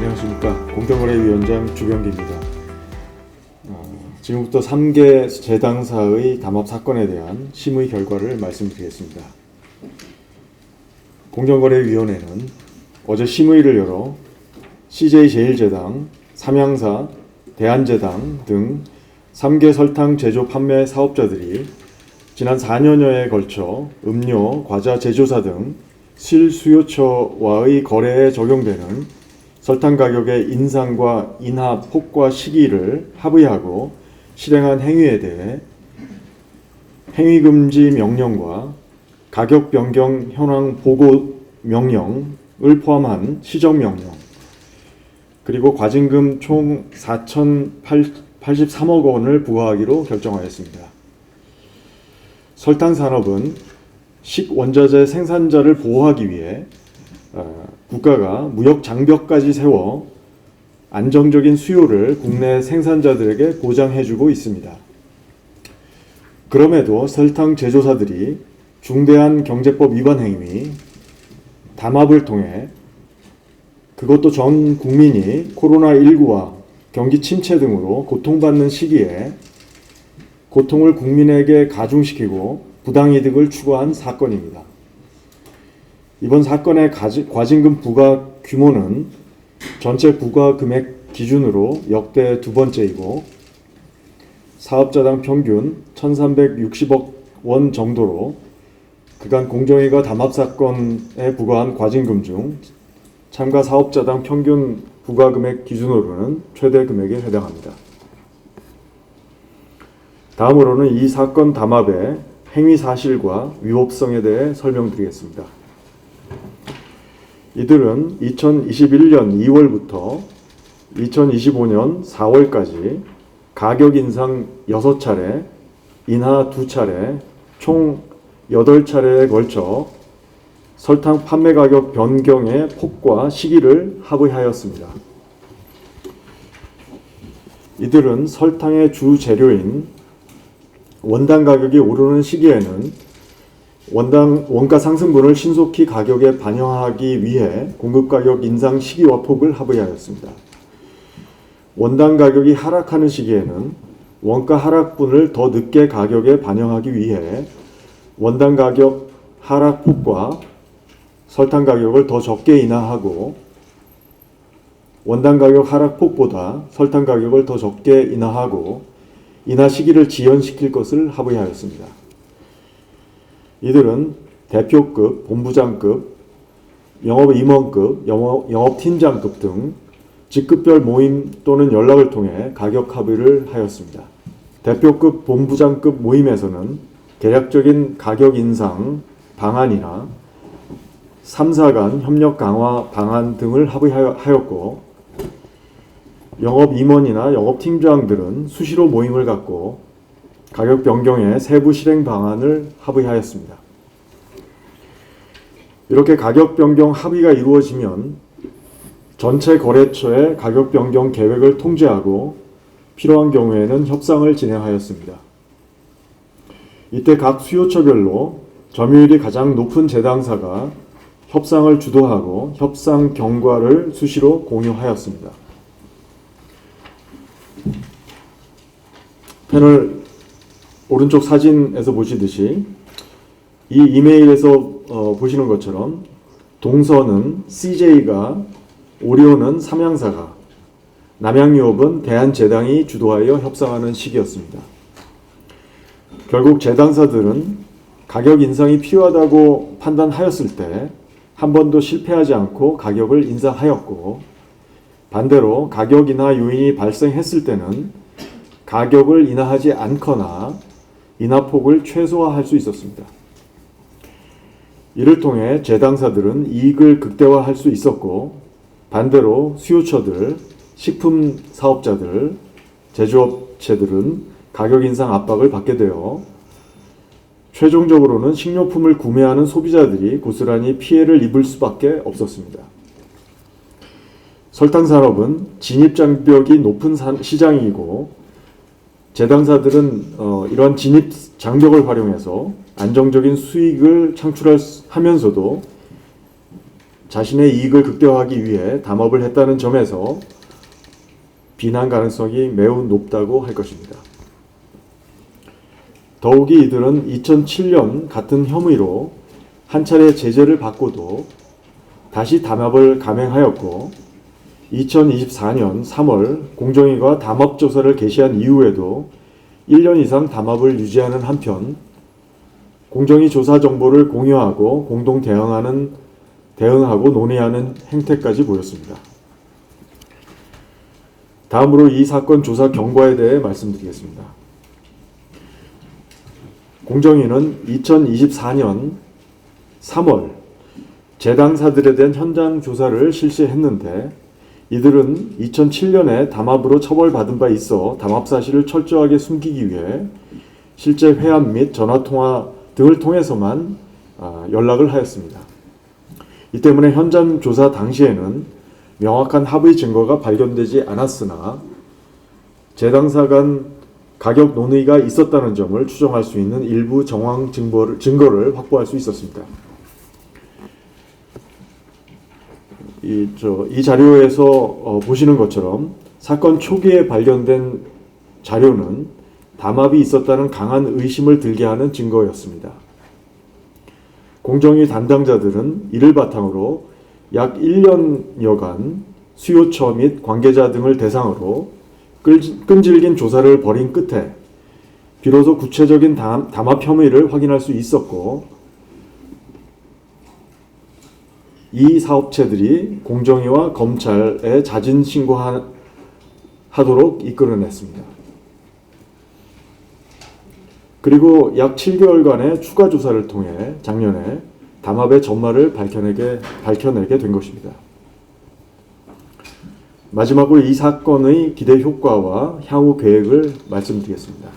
안녕하십니까. 공정거래위원장 주병기입니다. 지금부터 3개 재당사의 담합 사건에 대한 심의 결과를 말씀드리겠습니다. 공정거래위원회는 어제 심의를 열어 CJ제일제당, 삼양사, 대한제당 등 3개 설탕 제조 판매 사업자들이 지난 4년여에 걸쳐 음료, 과자 제조사 등 실수요처와의 거래에 적용되는 설탕 가격의 인상과 인하 폭과 시기를 합의하고 실행한 행위에 대해 행위금지 명령과 가격 변경 현황 보고 명령을 포함한 시정명령, 그리고 과징금 총 4,083억 원을 부과하기로 결정하였습니다. 설탕산업은 식원자재 생산자를 보호하기 위해 국가가 무역 장벽까지 세워 안정적인 수요를 국내 생산자들에게 보장해주고 있습니다. 그럼에도 설탕 제조사들이 중대한 경제법 위반 행위, 담합을 통해 그것도 전 국민이 코로나19와 경기 침체 등으로 고통받는 시기에 고통을 국민에게 가중시키고 부당이득을 추구한 사건입니다. 이번 사건의 과징금 부과 규모는 전체 부과 금액 기준으로 역대 두 번째이고 사업자당 평균 1,360억 원 정도로 그간 공정위가 담합 사건에 부과한 과징금 중 참가 사업자당 평균 부과 금액 기준으로는 최대 금액에 해당합니다. 다음으로는 이 사건 담합의 행위 사실과 위법성에 대해 설명드리겠습니다. 이들은 2021년 2월부터 2025년 4월까지 가격 인상 6차례, 인하 2차례, 총 8차례에 걸쳐 설탕 판매 가격 변경의 폭과 시기를 합의하였습니다. 이들은 설탕의 주 재료인 원당 가격이 오르는 시기에는 원가 상승분을 신속히 가격에 반영하기 위해 공급가격 인상 시기와 폭을 합의하였습니다. 원당 가격이 하락하는 시기에는 원가 하락분을 더 늦게 가격에 반영하기 위해 원당 가격 하락 폭과 설탕 가격을 더 적게 인하하고 원당 가격 하락 폭보다 설탕 가격을 더 적게 인하하고 인하 시기를 지연시킬 것을 합의하였습니다. 이들은 대표급, 본부장급, 영업임원급, 영업팀장급 등 직급별 모임 또는 연락을 통해 가격 합의를 하였습니다. 대표급, 본부장급 모임에서는 계략적인 가격 인상 방안이나 3사 간 협력 강화 방안 등을 합의하였고 영업임원이나 영업팀장들은 수시로 모임을 갖고 가격 변경의 세부 실행 방안을 합의하였습니다. 이렇게 가격 변경 합의가 이루어지면 전체 거래처의 가격 변경 계획을 통제하고 필요한 경우에는 협상을 진행하였습니다. 이때 각 수요처별로 점유율이 가장 높은 재당사가 협상을 주도하고 협상 경과를 수시로 공유하였습니다. 패널 오른쪽 사진에서 보시듯이 이 이메일에서 보시는 것처럼 동서는 CJ가, 오리온은 삼양사가, 남양유업은 대한제당이 주도하여 협상하는 시기였습니다. 결국 재당사들은 가격 인상이 필요하다고 판단하였을 때 한 번도 실패하지 않고 가격을 인상하였고 반대로 가격 인하 요인이 발생했을 때는 가격을 인하하지 않거나 인하폭을 최소화할 수 있었습니다. 이를 통해 재당사들은 이익을 극대화할 수 있었고 반대로 수요처들, 식품 사업자들, 제조업체들은 가격 인상 압박을 받게 되어 최종적으로는 식료품을 구매하는 소비자들이 고스란히 피해를 입을 수밖에 없었습니다. 설탕산업은 진입장벽이 높은 시장이고 재당사들은 이러한 진입장벽을 활용해서 안정적인 수익을 창출하면서도 자신의 이익을 극대화하기 위해 담합을 했다는 점에서 비난 가능성이 매우 높다고 할 것입니다. 더욱이 이들은 2007년 같은 혐의로 한 차례 제재를 받고도 다시 담합을 감행하였고 2024년 3월 공정위가 담합조사를 개시한 이후에도 1년 이상 담합을 유지하는 한편 공정위 조사 정보를 공유하고 공동 대응하고 논의하는 행태까지 보였습니다. 다음으로 이 사건 조사 경과에 대해 말씀드리겠습니다. 공정위는 2024년 3월 재당사들에 대한 현장 조사를 실시했는데 이들은 2007년에 담합으로 처벌받은 바 있어 담합 사실을 철저하게 숨기기 위해 실제 회합 및 전화통화 등을 통해서만 연락을 하였습니다. 이 때문에 현장 조사 당시에는 명확한 합의 증거가 발견되지 않았으나 재당사 간 가격 논의가 있었다는 점을 추정할 수 있는 일부 정황 증거를 확보할 수 있었습니다. 이 자료에서 보시는 것처럼 사건 초기에 발견된 자료는 담합이 있었다는 강한 의심을 들게 하는 증거였습니다. 공정위 담당자들은 이를 바탕으로 약 1년여간 수요처 및 관계자 등을 대상으로 끈질긴 조사를 벌인 끝에 비로소 구체적인 담합 혐의를 확인할 수 있었고 이 사업체들이 공정위와 검찰에 자진 신고하도록 이끌어냈습니다. 그리고 약 7개월간의 추가 조사를 통해 작년에 담합의 전말을 밝혀내게 된 것입니다. 마지막으로 이 사건의 기대 효과와 향후 계획을 말씀드리겠습니다.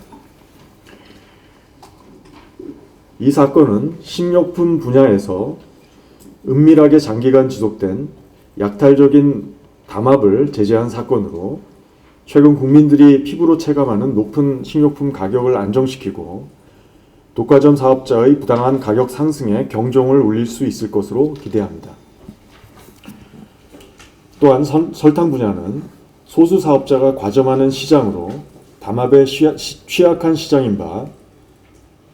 이 사건은 식료품 분야에서 은밀하게 장기간 지속된 약탈적인 담합을 제재한 사건으로 최근 국민들이 피부로 체감하는 높은 식료품 가격을 안정시키고 독과점 사업자의 부당한 가격 상승에 경종을 울릴 수 있을 것으로 기대합니다. 또한 설탕 분야는 소수 사업자가 과점하는 시장으로 담합에 취약한 시장인 바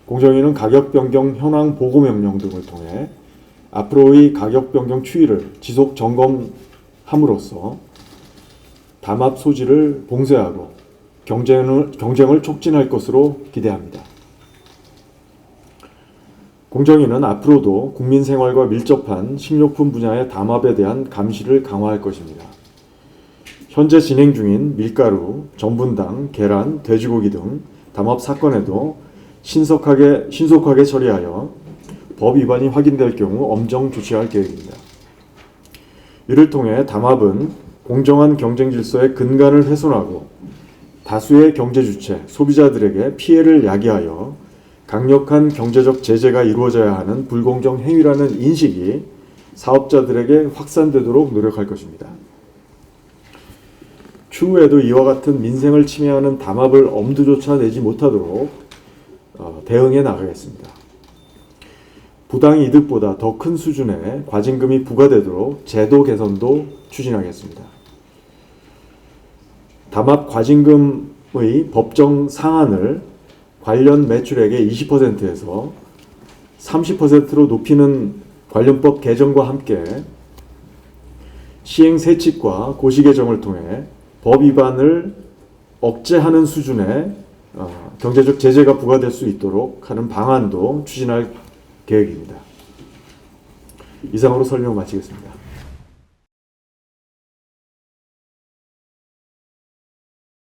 공정위는 가격 변경 현황 보고 명령 등을 통해 앞으로의 가격 변경 추이를 지속 점검함으로써 담합 소지를 봉쇄하고 경쟁을 촉진할 것으로 기대합니다. 공정위는 앞으로도 국민 생활과 밀접한 식료품 분야의 담합에 대한 감시를 강화할 것입니다. 현재 진행 중인 밀가루, 전분당, 계란, 돼지고기 등 담합 사건에도 신속하게 처리하여 법 위반이 확인될 경우 엄정 조치할 계획입니다. 이를 통해 담합은 공정한 경쟁 질서의 근간을 훼손하고 다수의 경제 주체, 소비자들에게 피해를 야기하여 강력한 경제적 제재가 이루어져야 하는 불공정 행위라는 인식이 사업자들에게 확산되도록 노력할 것입니다. 추후에도 이와 같은 민생을 침해하는 담합을 엄두조차 내지 못하도록 대응해 나가겠습니다. 부당 이득보다 더 큰 수준의 과징금이 부과되도록 제도 개선도 추진하겠습니다. 담합 과징금의 법정 상한을 관련 매출액의 20%에서 30%로 높이는 관련법 개정과 함께 시행 세칙과 고시 개정을 통해 법 위반을 억제하는 수준의 경제적 제재가 부과될 수 있도록 하는 방안도 추진할 계획입니다. 이상으로 설명 마치겠습니다.